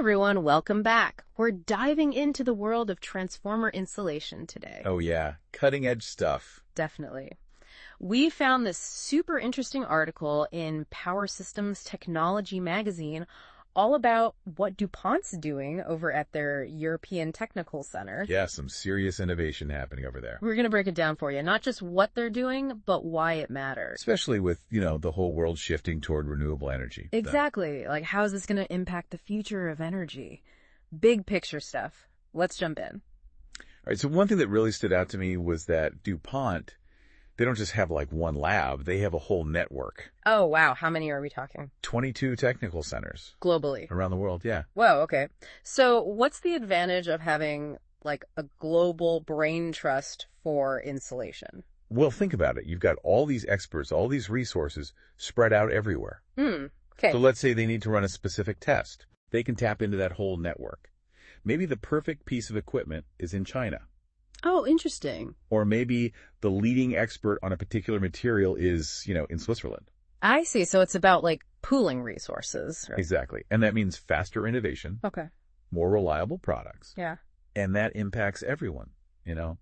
everyone, welcome back. We're diving into the world of transformer insulation today. Oh yeah, cutting edge stuff. Definitely. We found this super interesting article in Power Systems Technology magazine all about what DuPont's doing over at their European Technical Center. Yeah, some serious innovation happening over there. We're going to break it down for you, not just what they're doing, but why it matters. Especially with, the whole world shifting toward renewable energy. Exactly. Like, how is this going to impact the future of energy? Big picture stuff. Let's jump in. All right, so one thing that really stood out to me was that DuPont, they don't just have like one lab, they have a whole network. Oh, wow. How many are we talking? 22 technical centers. Globally. Around the world, yeah. Whoa, okay. So what's the advantage of having like a global brain trust for insulation? Well, think about it. You've got all these experts, all these resources spread out everywhere. Okay. So let's say they need to run a specific test. They can tap into that whole network. Maybe the perfect piece of equipment is in China. Oh, interesting. Or maybe the leading expert on a particular material is, in Switzerland. I see. So it's about like pooling resources. Right? Exactly. And that means faster innovation. Okay. More reliable products. Yeah. And that impacts everyone,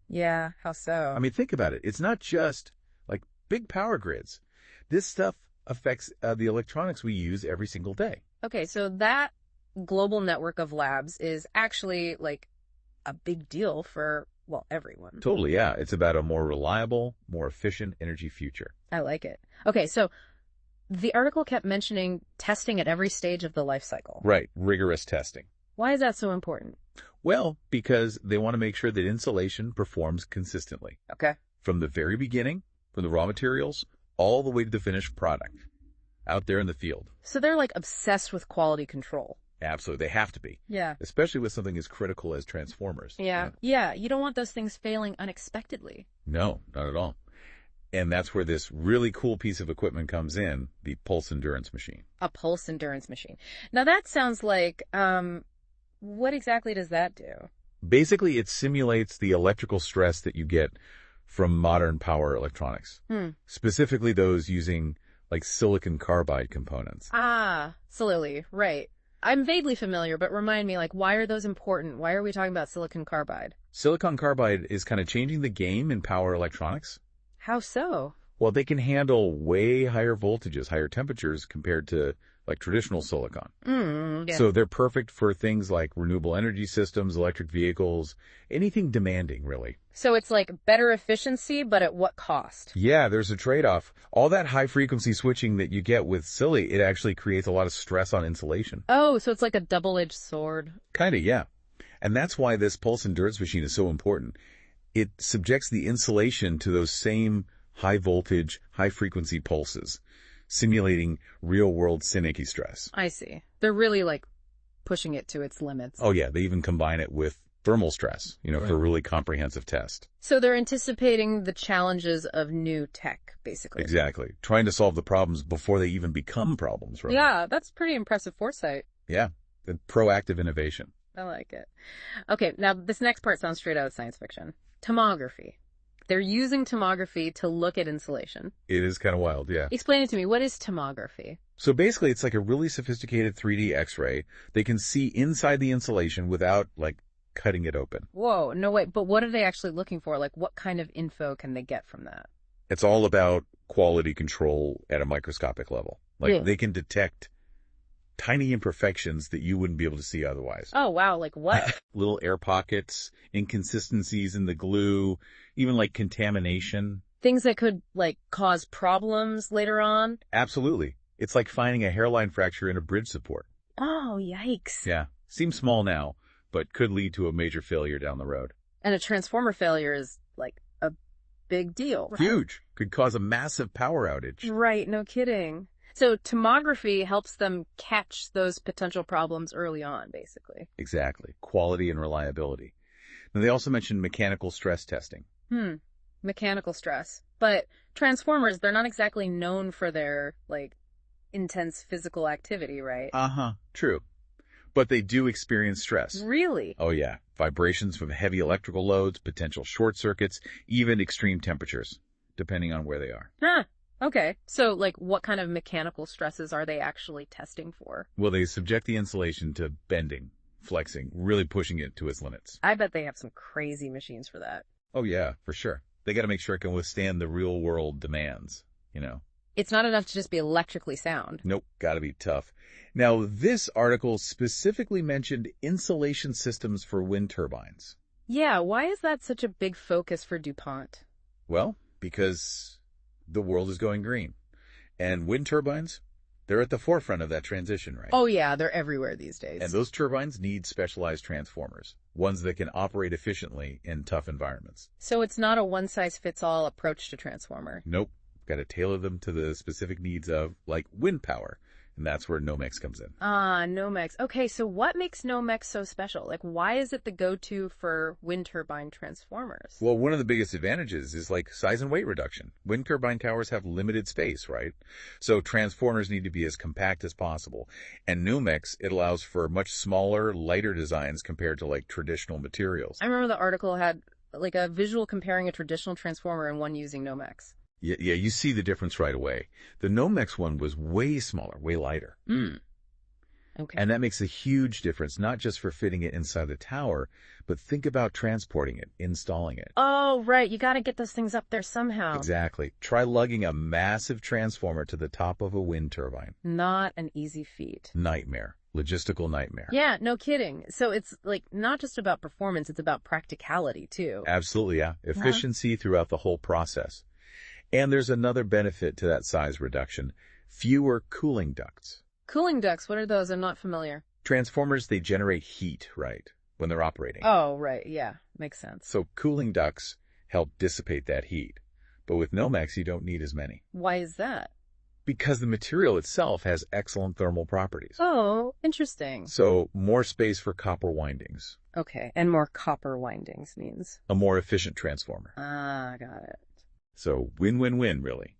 Yeah. How so? I mean, think about it. It's not just like big power grids. This stuff affects the electronics we use every single day. Okay. So that global network of labs is actually like a big deal for everyone. Totally, yeah. It's about a more reliable, more efficient energy future. I like it. Okay, so the article kept mentioning testing at every stage of the life cycle. Right, rigorous testing. Why is that so important? Well, because they want to make sure that insulation performs consistently. Okay. From the very beginning, from the raw materials, all the way to the finished product, out there in the field. So they're like obsessed with quality control. Absolutely. They have to be. Yeah. Especially with something as critical as transformers. Yeah. Yeah. You don't want those things failing unexpectedly. No, not at all. And that's where this really cool piece of equipment comes in, the pulse endurance machine. A pulse endurance machine. Now that sounds like, what exactly does that do? Basically, it simulates the electrical stress that you get from modern power electronics. Specifically those using like silicon carbide components. Ah, silly. Right. I'm vaguely familiar, but remind me, why are those important? Why are we talking about silicon carbide? Silicon carbide is kind of changing the game in power electronics. How so? Well, they can handle way higher voltages, higher temperatures compared to like traditional silicon. Yeah. So they're perfect for things like renewable energy systems, electric vehicles, anything demanding, really. So it's like better efficiency, but at what cost? Yeah, there's a trade-off. All that high-frequency switching that you get with Silly, it actually creates a lot of stress on insulation. Oh, so it's like a double-edged sword. Kind of, yeah. And that's why this pulse endurance machine is so important. It subjects the insulation to those same high-voltage, high-frequency pulses, simulating real-world Seneca stress. I see. They're really, pushing it to its limits. Oh, yeah. They even combine it with thermal stress, right, for a really comprehensive test. So they're anticipating the challenges of new tech, basically. Exactly. Trying to solve the problems before they even become problems, right? Yeah, that's pretty impressive foresight. Yeah. The proactive innovation. I like it. Okay, now this next part sounds straight out of science fiction. Tomography. They're using tomography to look at insulation. It is kind of wild, yeah. Explain it to me. What is tomography? So basically, it's like a really sophisticated 3D X-ray. They can see inside the insulation without, cutting it open. Whoa, no way. But what are they actually looking for? What kind of info can they get from that? It's all about quality control at a microscopic level. They can detect tiny imperfections that you wouldn't be able to see otherwise. Oh, wow. Like what? Little air pockets, inconsistencies in the glue, even contamination. Things that could, cause problems later on? Absolutely. It's like finding a hairline fracture in a bridge support. Oh, yikes. Yeah. Seems small now, but could lead to a major failure down the road. And a transformer failure is, a big deal. Right? Huge. Could cause a massive power outage. Right. No kidding. So tomography helps them catch those potential problems early on, basically. Exactly. Quality and reliability. Now, they also mentioned mechanical stress testing. Mechanical stress. But transformers, they're not exactly known for their, intense physical activity, right? Uh-huh. True. But they do experience stress. Really? Oh, yeah. Vibrations from heavy electrical loads, potential short circuits, even extreme temperatures, depending on where they are. Huh. Okay. So, like, what kind of mechanical stresses are they actually testing for? Well, they subject the insulation to bending, flexing, really pushing it to its limits. I bet they have some crazy machines for that. Oh yeah, for sure. They got to make sure it can withstand the real world demands, you know. It's not enough to just be electrically sound. Nope, got to be tough. Now, this article specifically mentioned insulation systems for wind turbines. Yeah, why is that such a big focus for DuPont? Well, because the world is going green. And wind turbines, they're at the forefront of that transition, right? Oh yeah, they're everywhere these days. And those turbines need specialized transformers, ones that can operate efficiently in tough environments. So it's not a one-size-fits-all approach to transformer. Nope. Got to tailor them to the specific needs of, like, wind power. And that's where Nomex comes in. Ah, Nomex. Okay, so what makes Nomex so special? Like, why is it the go-to for wind turbine transformers? Well, one of the biggest advantages is, like, size and weight reduction. Wind turbine towers have limited space, right? So transformers need to be as compact as possible. And Nomex, it allows for much smaller, lighter designs compared to, like, traditional materials. I remember the article had, like, a visual comparing a traditional transformer and one using Nomex. Yeah, you see the difference right away. The Nomex one was way smaller, way lighter. Okay. And that makes a huge difference, not just for fitting it inside the tower, but think about transporting it, installing it. Oh, right. You got to get those things up there somehow. Exactly. Try lugging a massive transformer to the top of a wind turbine. Not an easy feat. Nightmare. Logistical nightmare. Yeah, no kidding. So it's like not just about performance, it's about practicality too. Absolutely, yeah. Efficiency throughout the whole process. And there's another benefit to that size reduction. Fewer cooling ducts. Cooling ducts, what are those? I'm not familiar. Transformers, they generate heat, right, when they're operating. Oh, right. Yeah, makes sense. So cooling ducts help dissipate that heat. But with Nomex, you don't need as many. Why is that? Because the material itself has excellent thermal properties. Oh, interesting. So more space for copper windings. Okay, and more copper windings means? A more efficient transformer. Ah, got it. So win-win-win, really.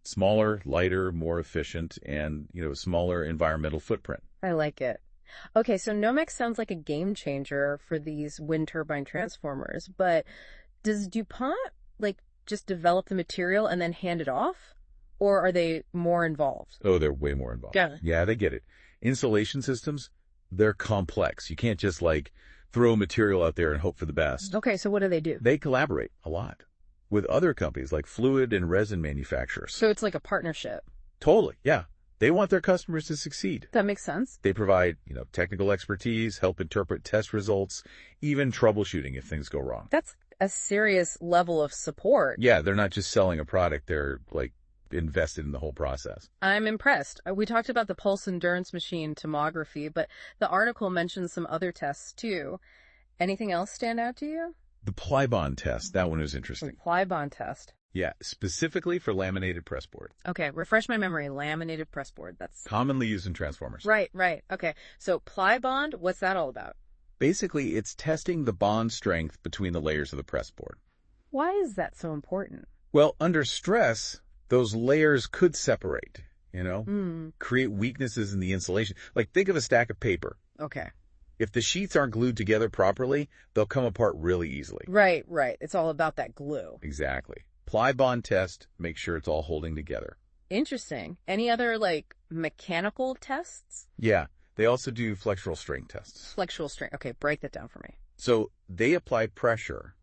Smaller, lighter, more efficient, and, smaller environmental footprint. I like it. Okay, so Nomex sounds like a game changer for these wind turbine transformers, but does DuPont, just develop the material and then hand it off? Or are they more involved? Oh, they're way more involved. Yeah, they get it. Insulation systems, they're complex. You can't just, throw material out there and hope for the best. Okay, so what do? They collaborate a lot with other companies like fluid and resin manufacturers. So it's like a partnership. Totally, yeah. They want their customers to succeed. That makes sense. They provide, technical expertise, help interpret test results, even troubleshooting if things go wrong. That's a serious level of support. Yeah, they're not just selling a product. They're, invested in the whole process. I'm impressed. We talked about the pulse endurance machine tomography, but the article mentions some other tests too. Anything else stand out to you? The Plybond test, that one was interesting. The Plybond test. Yeah, specifically for laminated pressboard. Okay, refresh my memory. Laminated pressboard. That's commonly used in transformers. Right. Okay, so Plybond, what's that all about? Basically, it's testing the bond strength between the layers of the pressboard. Why is that so important? Well, under stress, those layers could separate, create weaknesses in the insulation. Think of a stack of paper. Okay. If the sheets aren't glued together properly, they'll come apart really easily. Right. It's all about that glue. Exactly. Plybond test, make sure it's all holding together. Interesting. Any other, mechanical tests? Yeah. They also do flexural strain tests. Flexural strain. Okay, break that down for me. So they apply pressure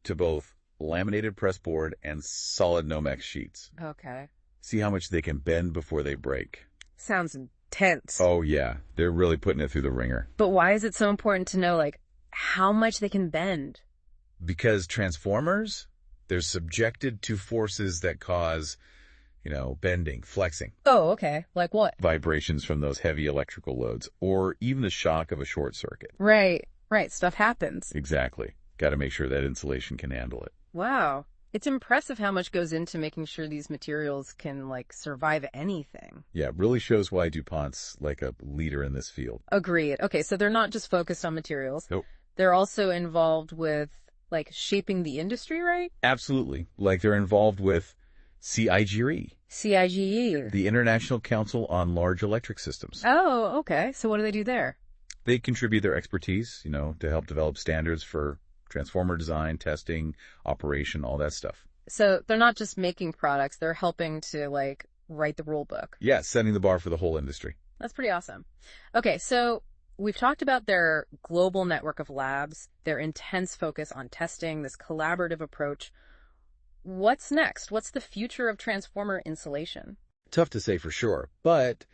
to both laminated pressboard and solid Nomex sheets. Okay. See how much they can bend before they break. Sounds intense. Oh, yeah. They're really putting it through the ringer. But why is it so important to know, how much they can bend? Because transformers, they're subjected to forces that cause, bending, flexing. Oh, okay. Like what? Vibrations from those heavy electrical loads, or even the shock of a short circuit. Right. Stuff happens. Exactly. Got to make sure that insulation can handle it. Wow. It's impressive how much goes into making sure these materials can, survive anything. Yeah, it really shows why DuPont's, a leader in this field. Agreed. Okay, so they're not just focused on materials. Nope. They're also involved with, shaping the industry, right? Absolutely. They're involved with CIGE. CIGE. The International Council on Large Electric Systems. Oh, okay. So what do they do there? They contribute their expertise, to help develop standards for transformer design, testing, operation, all that stuff. So they're not just making products, they're helping to like write the rule book. Yeah, setting the bar for the whole industry. That's pretty awesome. Okay, so we've talked about their global network of labs, their intense focus on testing, this collaborative approach. What's next? What's the future of transformer insulation? Tough to say for sure, but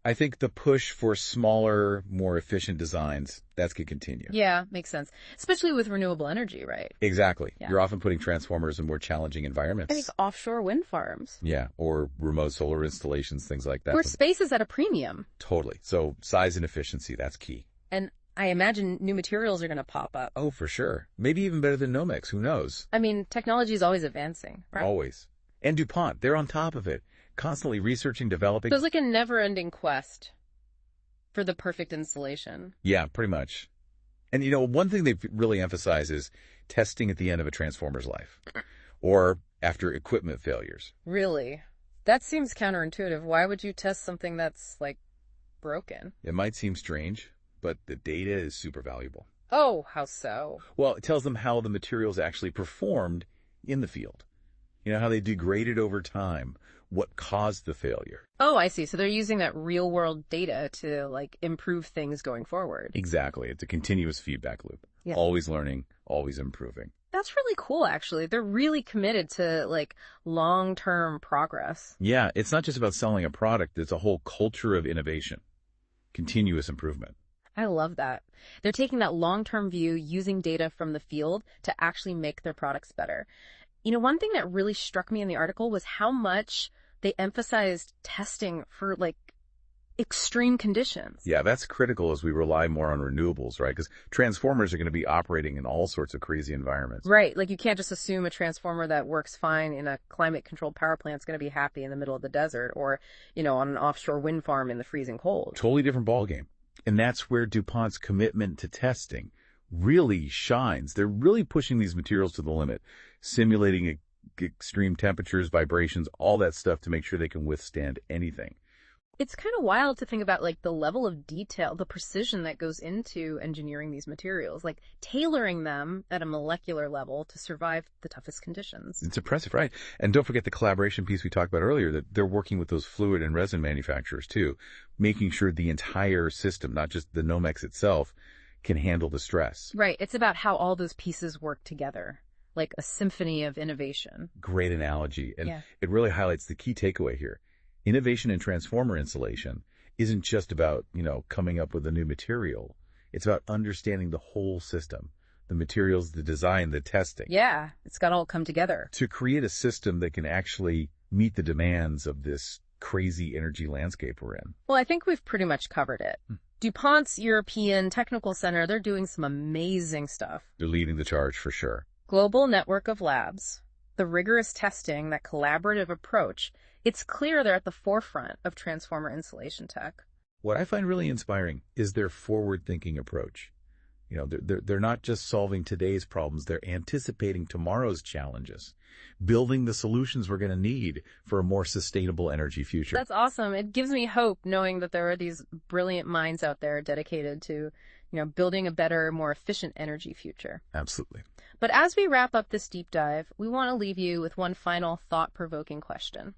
I think the push for smaller, more efficient designs, that's going to continue. Yeah, makes sense. Especially with renewable energy, right? Exactly. Yeah. You're often putting transformers in more challenging I environments. think offshore wind farms. Yeah, or remote solar installations, things like that. Where space is at a premium. Totally. So size and efficiency, that's key. And I imagine new materials are going to pop up. Oh, for sure. Maybe even better than Nomex. Who knows? I mean, technology is always advancing, right? Always. And DuPont, they're on top of it, constantly researching, developing. So it's like a never-ending quest for the perfect installation. Yeah, pretty much. And, one thing they've really emphasized is testing at the end of a transformer's life or after equipment failures. Really? That seems counterintuitive. Why would you test something that's, like, broken? It might seem strange, but the data is super valuable. Oh, how so? Well, it tells them how the materials actually performed in the field. How they degraded over time, what caused the failure. Oh, I see. So they're using that real world data to like improve things going forward. Exactly. It's a continuous feedback loop. Yeah. Always learning, always improving. That's really cool, actually. They're really committed to like long-term progress. Yeah, it's not just about selling a product. It's a whole culture of innovation, continuous improvement. I love that. They're taking that long-term view, using data from the field to actually make their products better. One thing that really struck me in the article was how much they emphasized testing for like extreme conditions. Yeah, that's critical as we rely more on renewables, right? Because transformers are going to be operating in all sorts of crazy environments. Right. Like you can't just assume a transformer that works fine in a climate controlled power plant is going to be happy in the middle of the desert or, on an offshore wind farm in the freezing cold. Totally different ballgame. And that's where DuPont's commitment to testing really shines. They're really pushing these materials to the limit, simulating extreme temperatures, vibrations, all that stuff to make sure they can withstand anything. It's kind of wild to think about like the level of detail, the precision that goes into engineering these materials, like tailoring them at a molecular level to survive the toughest conditions. It's impressive, right? And don't forget the collaboration piece we talked about earlier, that they're working with those fluid and resin manufacturers too, making sure the entire system, not just the Nomex itself, can handle the stress. Right. It's about how all those pieces work together, like a symphony of innovation. Great analogy. And yeah. It really highlights the key takeaway here. Innovation in transformer insulation isn't just about, coming up with a new material. It's about understanding the whole system, the materials, the design, the testing. Yeah, it's got to all come together. To create a system that can actually meet the demands of this crazy energy landscape we're in. Well, I think we've pretty much covered it. DuPont's European Technical Center, they're doing some amazing stuff. They're leading the charge for sure. Global network of labs, the rigorous testing, that collaborative approach, it's clear they're at the forefront of transformer insulation tech. What I find really inspiring is their forward-thinking approach. They're not just solving today's problems, they're anticipating tomorrow's challenges, building the solutions we're going to need for a more sustainable energy future. That's awesome. It gives me hope knowing that there are these brilliant minds out there dedicated to, building a better, more efficient energy future. Absolutely. But as we wrap up this deep dive, we want to leave you with one final thought-provoking question.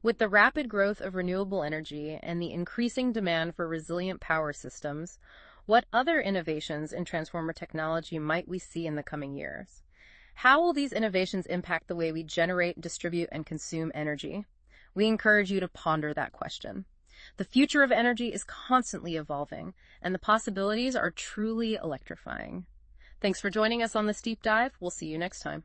With the rapid growth of renewable energy and the increasing demand for resilient power systems, what other innovations in transformer technology might we see in the coming years? How will these innovations impact the way we generate, distribute, and consume energy? We encourage you to ponder that question. The future of energy is constantly evolving, and the possibilities are truly electrifying. Thanks for joining us on this deep dive. We'll see you next time.